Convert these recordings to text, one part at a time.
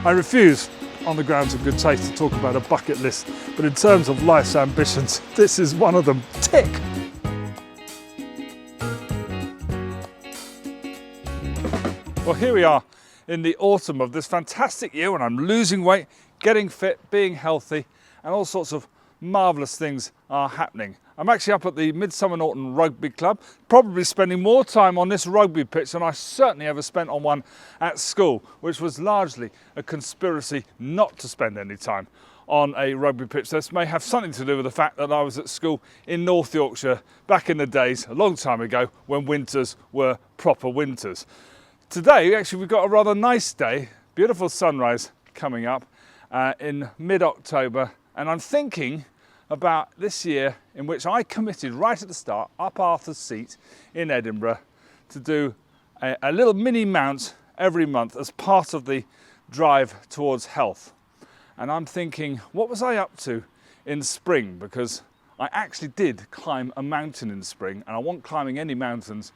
I refuse, on the grounds of good taste, to talk about a bucket list, but in terms of life's ambitions, this is one of them. Tick! Well, here we are in the autumn of this fantastic year when I'm losing weight, getting fit, being healthy, and all sorts of marvellous things are happening. I'm actually up at the Midsomer Norton Rugby Club, probably spending more time on this rugby pitch than I certainly ever spent on one at school, which was largely a conspiracy not to spend any time on a rugby pitch. This may have something to do with the fact that I was at school in North Yorkshire back in the days, a long time ago, when winters were proper winters. Today, actually, we've got a rather nice day, beautiful sunrise coming up in mid-October, and I'm thinking about this year in which I committed right at the start, up Arthur's Seat in Edinburgh, to do a little mini mount every month as part of the drive towards health. And I'm thinking, what was I up to in spring? Because I actually did climb a mountain in spring, and I wasn't climbing any mountains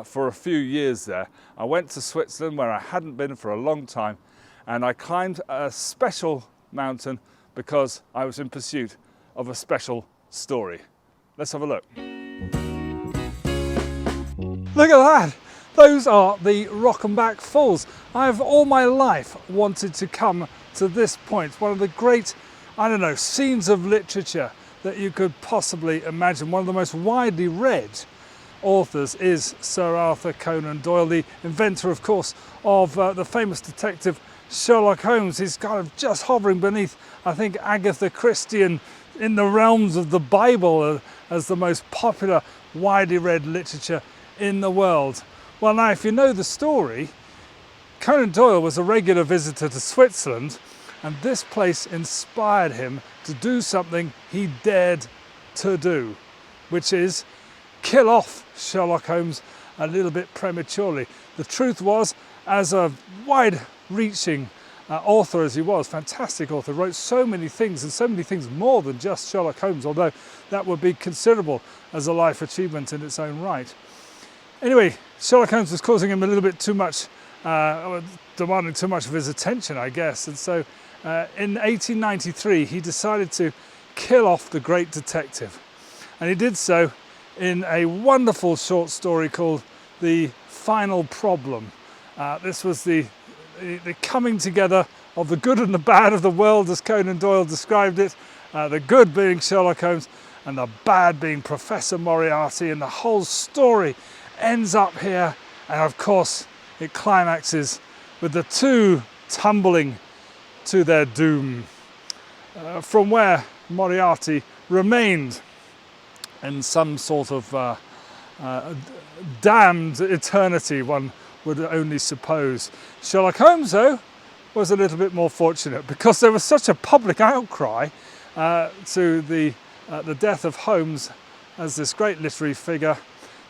for a few years there. I went to Switzerland where I hadn't been for a long time, and I climbed a special mountain because I was in pursuit of a special story. Let's have a look. Look at that! Those are the Reichenbach Falls. I've all my life wanted to come to this point, one of the great, I don't know, scenes of literature that you could possibly imagine. One of the most widely read authors is Sir Arthur Conan Doyle, the inventor, of course, of the famous detective Sherlock Holmes. He's kind of just hovering beneath, I think, Agatha Christie, and in the realms of the Bible as the most popular, widely read literature in the world. Well, now, if you know the story, Conan Doyle was a regular visitor to Switzerland, and this place inspired him to do something he dared to do, which is kill off Sherlock Holmes a little bit prematurely. The truth was, as a wide-reaching author as he was, fantastic author, wrote so many things, and so many things more than just Sherlock Holmes, although that would be considerable as a life achievement in its own right. Anyway, Sherlock Holmes was causing him a little bit too much, demanding too much of his attention, I guess, and so in 1893 he decided to kill off the great detective, and he did so in a wonderful short story called The Final Problem. This was the coming together of the good and the bad of the world, as Conan Doyle described it, the good being Sherlock Holmes and the bad being Professor Moriarty, and the whole story ends up here, and of course it climaxes with the two tumbling to their doom, from where Moriarty remained in some sort of damned eternity, one would only suppose. Sherlock Holmes, though, was a little bit more fortunate, because there was such a public outcry to the death of Holmes as this great literary figure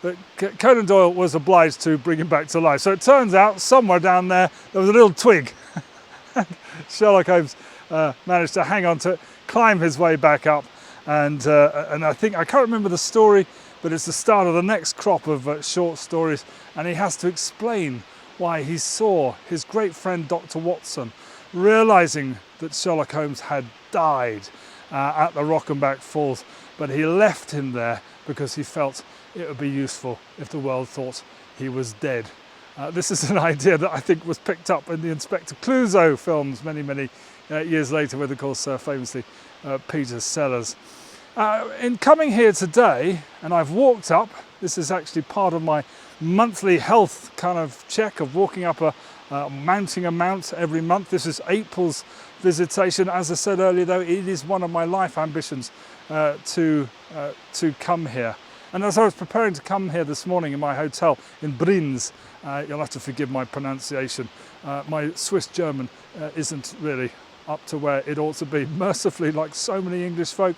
that Conan Doyle was obliged to bring him back to life. So it turns out somewhere down there was a little twig. Sherlock Holmes managed to hang on to it, climb his way back up, and I think, I can't remember the story, but it's the start of the next crop of short stories, and he has to explain why he saw his great friend Dr. Watson, realising that Sherlock Holmes had died at the Reichenbach Falls, but he left him there because he felt it would be useful if the world thought he was dead. This is an idea that I think was picked up in the Inspector Clouseau films many years later, with, of course, famously Peter Sellers. In coming here today, and I've walked up, this is actually part of my monthly health kind of check of walking up mounting a mount every month. This is April's visitation. As I said earlier, though, it is one of my life ambitions to come here. And as I was preparing to come here this morning in my hotel in Brienz, you'll have to forgive my pronunciation, my Swiss German isn't really up to where it ought to be. Mercifully, like so many English folk,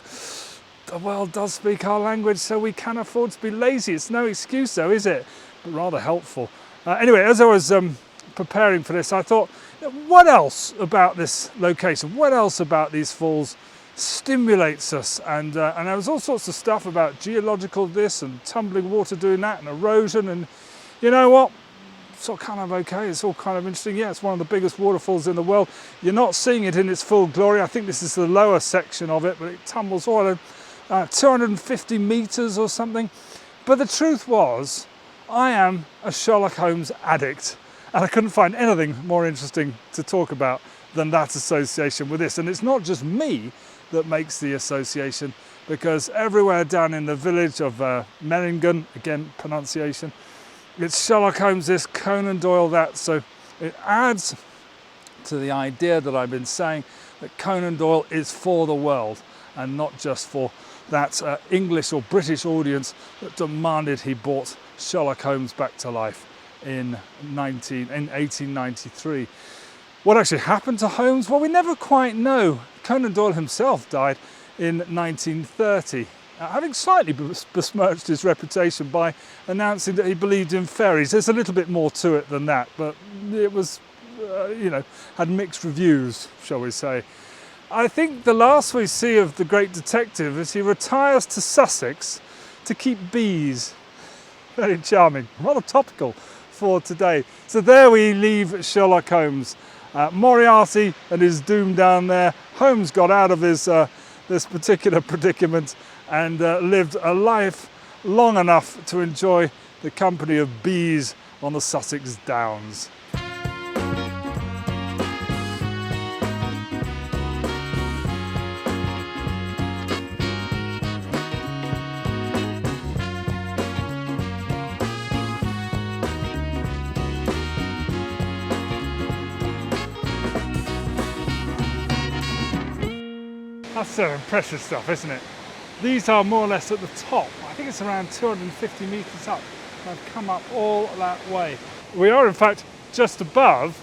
the world does speak our language, so we can afford to be lazy. It's no excuse though, is it? But rather helpful. Anyway, as I was preparing for this, I thought, what else about this location, what else about these falls stimulates us? And there was all sorts of stuff about geological this and tumbling water doing that and erosion, and you know what? sort of kind of okay. It's all kind of interesting. Yeah, it's one of the biggest waterfalls in the world. You're not seeing it in its full glory. I think this is the lower section of it, but it tumbles all 250 meters or something. But the truth was, I am a Sherlock Holmes addict, and I couldn't find anything more interesting to talk about than that association with this. And it's not just me that makes the association, because everywhere down in the village of Meiringen, again pronunciation, it's Sherlock Holmes this, Conan Doyle that. So it adds to the idea that I've been saying that Conan Doyle is for the world and not just for that English or British audience that demanded he brought Sherlock Holmes back to life in 1893. What actually happened to Holmes? Well, we never quite know. Conan Doyle himself died in 1930, having slightly besmirched his reputation by announcing that he believed in fairies. There's a little bit more to it than that, but it was, had mixed reviews, shall we say. I think the last we see of the great detective is he retires to Sussex to keep bees. Very charming, rather topical for today. So there we leave Sherlock Holmes. Moriarty and his doom down there. Holmes got out of his this particular predicament and lived a life long enough to enjoy the company of bees on the Sussex Downs. That's so impressive stuff, isn't it? These are more or less at the top. I think it's around 250 metres up. I've come up all that way. We are in fact just above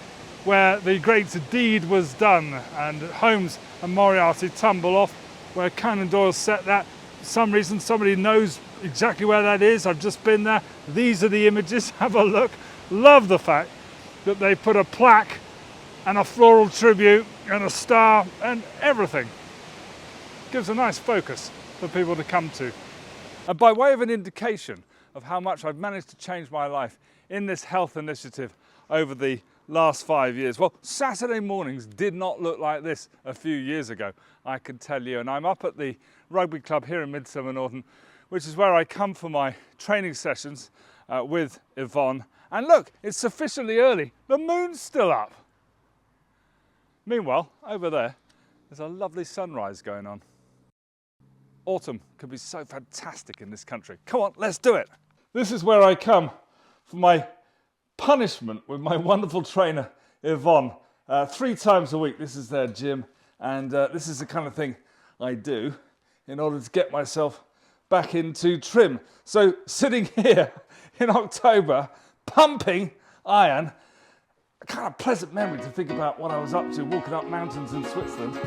where the great deed was done, and Holmes and Moriarty tumble off where Conan Doyle set that. For some reason somebody knows exactly where that is. I've just been there. These are the images. Have a look. Love the fact that they put a plaque and a floral tribute and a star and everything. Gives a nice focus for people to come to. And by way of an indication of how much I've managed to change my life in this health initiative over the last 5 years, well, Saturday mornings did not look like this a few years ago, I can tell you. And I'm up at the rugby club here in Midsomer Norton, which is where I come for my training sessions with Yvonne. And look, it's sufficiently early. The moon's still up. Meanwhile, over there, there's a lovely sunrise going on. Autumn could be so fantastic in this country. Come on, let's do it. This is where I come for my punishment with my wonderful trainer, Yvonne. 3 times a week, this is their gym, and this is the kind of thing I do in order to get myself back into trim. So sitting here in October, pumping iron, a kind of pleasant memory to think about what I was up to walking up mountains in Switzerland.